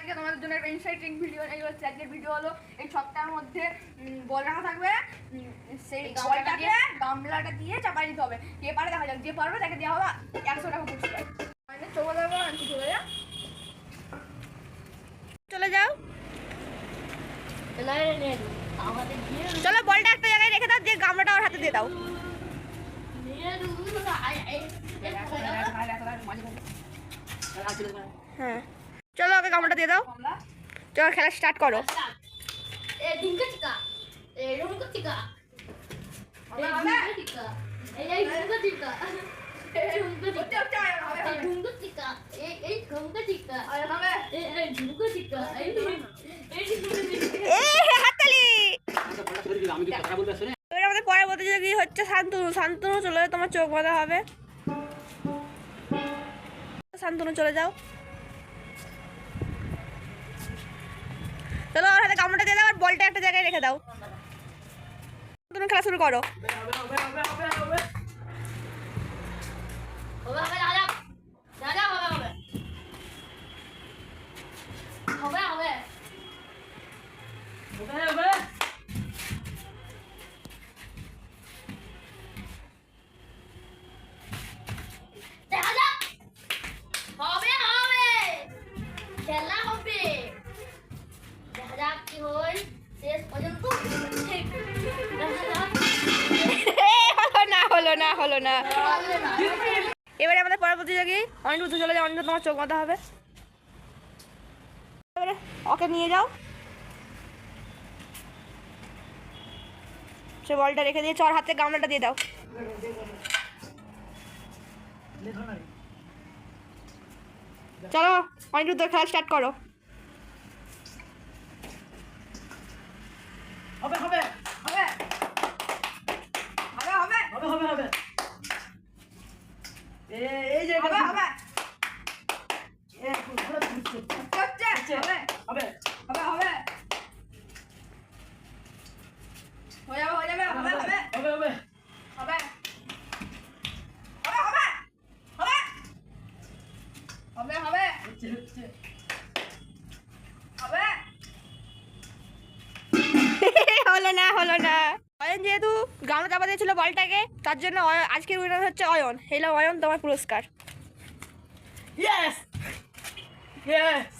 আজকে তোমাদের জন্য একটা ইনসাইটিং ভিডিও এই হচ্ছে আজকের ভিডিও হলো এই সপ্তাহের মধ্যে বল রাখা থাকবে সেই বলটাকে গামলাটা দিয়ে চাপাই দিতে হবে কে পারে দেখা যাক যে পারবে তাকে দেওয়া হবে 100 টাকা পুরস্কার মানে চলে যাবো আনতে চলে যাও চলো বলটা একটা জায়গায় রেখে দাও দিয়ে গামলাটা ওর হাতে দিয়ে দাও হ্যাঁ চলো ওকে গামলাটা দিয়ে দাও চলো খেলা স্টার্ট করো আমাদের পরের প্রতিযোগী হচ্ছে শান্তনু। শান্তনু চলে যাও, তোমার চোখ বাঁধা হবে। শান্তনু চলে যাও, চলো ওর হাতে গামলাটা দিয়ে দাও আর বলটা একটা জায়গায় রেখে দাও। তুমি খেলা শুরু করো। খেলা হবে, দেখা যাক কি হয় শেষ পর্যন্ত। হলো না এবারে আমাদের পরের প্রতিযোগী অনিরুদ্ধ চলে যাও। অনিরুদ্ধ তোমার চোখ বাঁধা হবে। এবারে ওকে নিয়ে যাও, সে বলটা রেখে দিয়ে চর হাতে গামলাটা দিয়ে দাও। চলো অনিরুদ্ধ খেলা স্টার্ট করো। হবে হবে হবে হবে হবে হবে হবে হবে এই যে হবে হবে এ পুরো পুরো হচ্ছে হবে হবে হবে হবে হয়ে যাবে হবে হবে হবে হবে হবে হবে হবে হবে হবে হচ্ছে হচ্ছে হবে হলো না অয়ন যেহেতু গামলা চাপা দিয়েছিল বলটাকে, তার জন্য আজকের উইনার হচ্ছে অয়ন। হেলো অয়ন, তোমার পুরস্কার। Yes yes